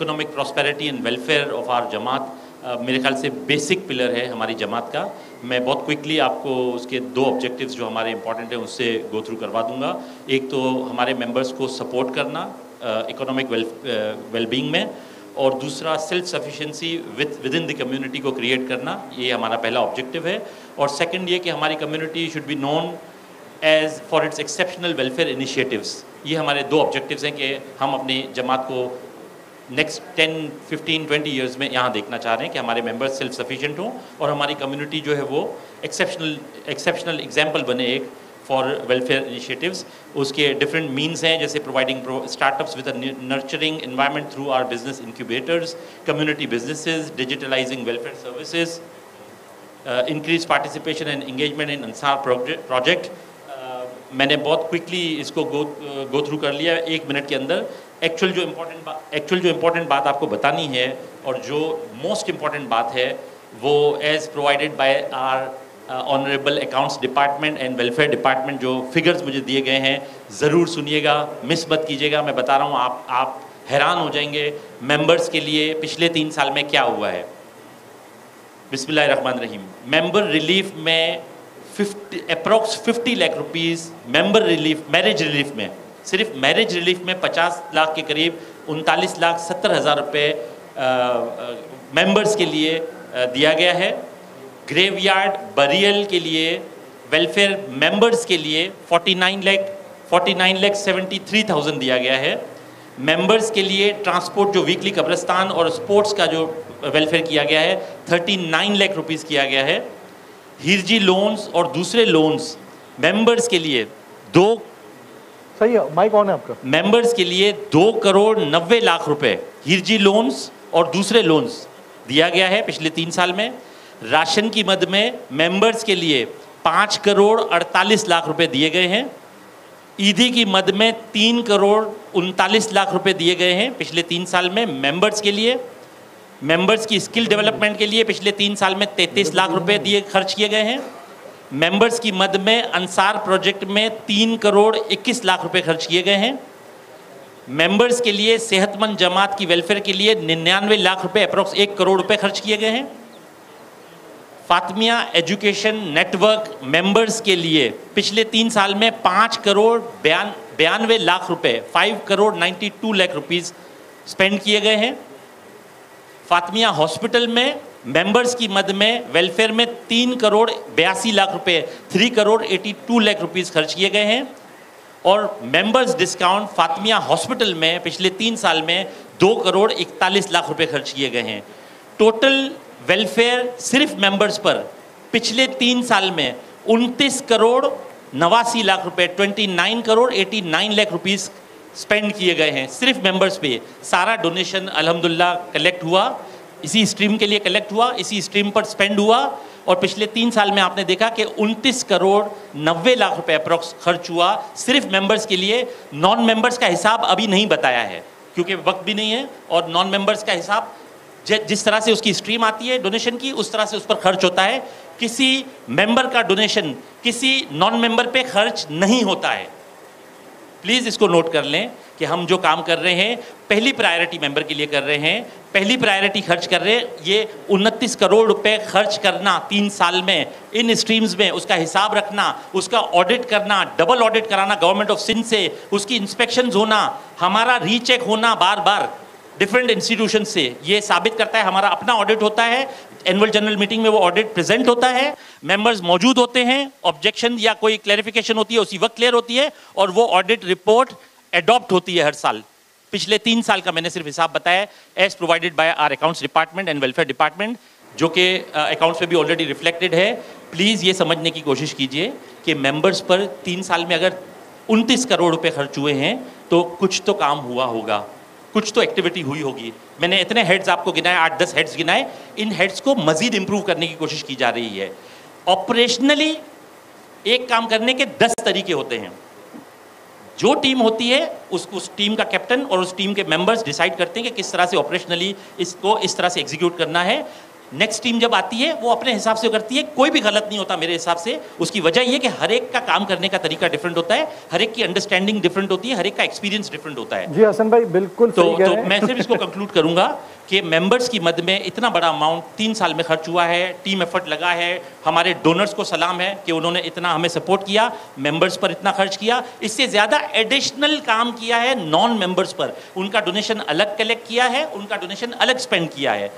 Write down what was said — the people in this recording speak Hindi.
Economic prosperity and welfare of our जमात मेरे ख्याल से बेसिक पिलर है हमारी जमात का। मैं बहुत क्विकली आपको उसके दो ऑब्जेक्टिव्स जो हमारे इंपॉर्टेंट हैं उससे गो थ्रू करवा दूंगा। एक तो हमारे मेंबर्स को सपोर्ट करना इकोनॉमिक वेलबींग में, और दूसरा self sufficiency with in the community को क्रिएट करना, ये हमारा पहला ऑब्जेक्टिव है। और सेकंड ये कि हमारी community should be known as for its exceptional welfare initiatives. ये हमारे दो ऑब्जेक्टिव्स हैं कि हम अपनी जमात को नेक्स्ट 10, 15, 20 ईयर्स में यहाँ देखना चाह रहे हैं कि हमारे मेंबर्स सेल्फ सफिशिएंट हों और हमारी कम्युनिटी जो है वो एक्सेप्शनल एग्जाम्पल बने एक फॉर वेलफेयर इनिशिएटिव्स। उसके डिफरेंट मीन्स हैं, जैसे providing startups with nurturing environment through our business incubators, community businesses, digitalising welfare services, increase participation and engagement in Ansar project. मैंने बहुत क्विकली इसको गो थ्रू कर लिया 1 मिनट के अंदर। एक्चुअल जो इम्पोर्टेंट बात आपको बतानी है और जो मोस्ट इम्पॉर्टेंट बात है वो as provided by our honourable accounts department and welfare department, जो फिगर्स मुझे दिए गए हैं ज़रूर सुनिएगा, मिस मत कीजिएगा। मैं बता रहा हूँ, आप हैरान हो जाएंगे मेंबर्स के लिए पिछले 3 साल में क्या हुआ है। बिस्मिल्लाहिर्रहमानिर्रहीम। मेंबर रिलीफ में approx 50 lakh rupees member relief, marriage relief में, सिर्फ मैरिज रिलीफ में 50 लाख के करीब 39,70,000 रुपये मेंबर्स के लिए दिया गया है। ग्रेवयार्ड बरियल के लिए वेलफेयर मेंबर्स के लिए 49,73,000 दिया गया है। मेंबर्स के लिए ट्रांसपोर्ट जो वीकली कब्रिस्तान और स्पोर्ट्स का जो वेलफेयर किया गया है 39 लाख रुपीज़ किया गया है। हिरजी लोन्स और दूसरे लोन्स मेंबर्स के लिए सही है, माइक ऑन है आपका। मेंबर्स के लिए 2,90,00,000 रुपए हिरजी लोन्स और दूसरे लोन्स दिया गया है पिछले 3 साल में। राशन की मद में मेंबर्स के लिए 5,48,00,000 रुपए दिए गए हैं। ईदी की मद में 3,39,00,000 रुपए दिए गए हैं पिछले 3 साल में मेंबर्स के लिए। मेंबर्स की स्किल डेवलपमेंट के लिए पिछले 3 साल में 33 लाख रुपए खर्च किए गए हैं। मेंबर्स की मद में अंसार प्रोजेक्ट में 3,21,00,000 रुपए खर्च किए गए हैं। मेंबर्स के लिए सेहतमंद जमात की वेलफेयर के लिए 99 लाख रुपए अप्रॉक्स 1 करोड़ रुपए खर्च किए गए हैं। फातिमिया एजुकेशन नेटवर्क मेंबर्स के लिए पिछले 3 साल में 5,92,00,000 रुपए 5,92,00,000 रुपीज़ स्पेंड किए गए हैं। फातिमिया हॉस्पिटल में मेंबर्स की मद में वेलफेयर में 3,82,00,000 रुपए 3,82,00,000 रुपीज़ खर्च किए गए हैं। और मेंबर्स डिस्काउंट फातिमिया हॉस्पिटल में पिछले 3 साल में 2,41,00,000 रुपए खर्च किए गए हैं। टोटल वेलफेयर सिर्फ मेंबर्स पर पिछले 3 साल में 29,89,00,000 रुपए 29,89,00,000 रुपीज़ स्पेंड किए गए हैं सिर्फ मेंबर्स पे। सारा डोनेशन अल्हम्दुलिल्लाह कलेक्ट हुआ, इसी स्ट्रीम के लिए कलेक्ट हुआ, इसी स्ट्रीम पर स्पेंड हुआ। और पिछले 3 साल में आपने देखा कि 29,90,00,000 रुपए अप्रॉक्स खर्च हुआ सिर्फ मेंबर्स के लिए। नॉन मेंबर्स का हिसाब अभी नहीं बताया है क्योंकि वक्त भी नहीं है, और नॉन मेंबर्स का हिसाब जिस तरह से उसकी स्ट्रीम आती है डोनेशन की उस तरह से उस पर खर्च होता है। किसी मेंबर का डोनेशन किसी नॉन मेंबर पे खर्च नहीं होता है। प्लीज़ इसको नोट कर लें कि हम जो काम कर रहे हैं पहली प्रायोरिटी मेंबर के लिए कर रहे हैं, पहली प्रायोरिटी खर्च कर रहे हैं। ये 29 करोड़ रुपए खर्च करना 3 साल में इन स्ट्रीम्स में, उसका हिसाब रखना, उसका ऑडिट करना, डबल ऑडिट कराना गवर्नमेंट ऑफ सिंध से, उसकी इंस्पेक्शंस होना, हमारा रीचेक होना बार बार डिफरेंट इंस्टीट्यूशन से, ये साबित करता है हमारा अपना ऑडिट होता है। एनुअल जनरल मीटिंग में वो ऑडिट प्रेजेंट होता है, मेंबर्स मौजूद होते हैं, ऑब्जेक्शन या कोई क्लैरिफिकेशन होती है उसी वक्त क्लियर होती है, और वो ऑडिट रिपोर्ट एडॉप्ट होती है हर साल। पिछले 3 साल का मैंने सिर्फ हिसाब बताया as provided by our accounts department and welfare department, जो कि अकाउंट्स में भी ऑलरेडी रिफ्लेक्टेड है। प्लीज़ ये समझने की कोशिश कीजिए कि मेंबर्स पर 3 साल में अगर 29 करोड़ रुपए खर्च हुए हैं तो कुछ तो काम हुआ होगा, कुछ तो एक्टिविटी हुई होगी। मैंने इतने हेड्स आपको गिनाए, 8-10 हेड्स गिनाए। इन हेड्स को मजीद इंप्रूव करने की कोशिश की जा रही है। ऑपरेशनली एक काम करने के 10 तरीके होते हैं। जो टीम होती है उस टीम का कैप्टन और उस टीम के मेंबर्स डिसाइड करते हैं कि किस तरह से ऑपरेशनली इसको इस तरह से एग्जीक्यूट करना है। नेक्स्ट टीम जब आती है वो अपने हिसाब से करती है, कोई भी गलत नहीं होता मेरे हिसाब से। उसकी वजह ये कि हर एक का काम करने का तरीका डिफरेंट होता है, हर एक की अंडरस्टैंडिंग डिफरेंट होती है, हर एक का एक्सपीरियंस डिफरेंट होता है। जी हसन भाई बिल्कुल सही कह रहे हैं। मैं सिर्फ इसको कंक्लूड करूंगा कि मेंबर्स की मद में इतना बड़ा अमाउंट 3 साल में खर्च हुआ है, टीम एफर्ट लगा है, हमारे डोनर्स को सलाम है कि उन्होंने इतना हमें सपोर्ट किया, मेंबर्स पर इतना खर्च किया। इससे ज़्यादा एडिशनल काम किया है नॉन मेंबर्स पर, उनका डोनेशन अलग कलेक्ट किया है, उनका डोनेशन अलग स्पेंड किया है।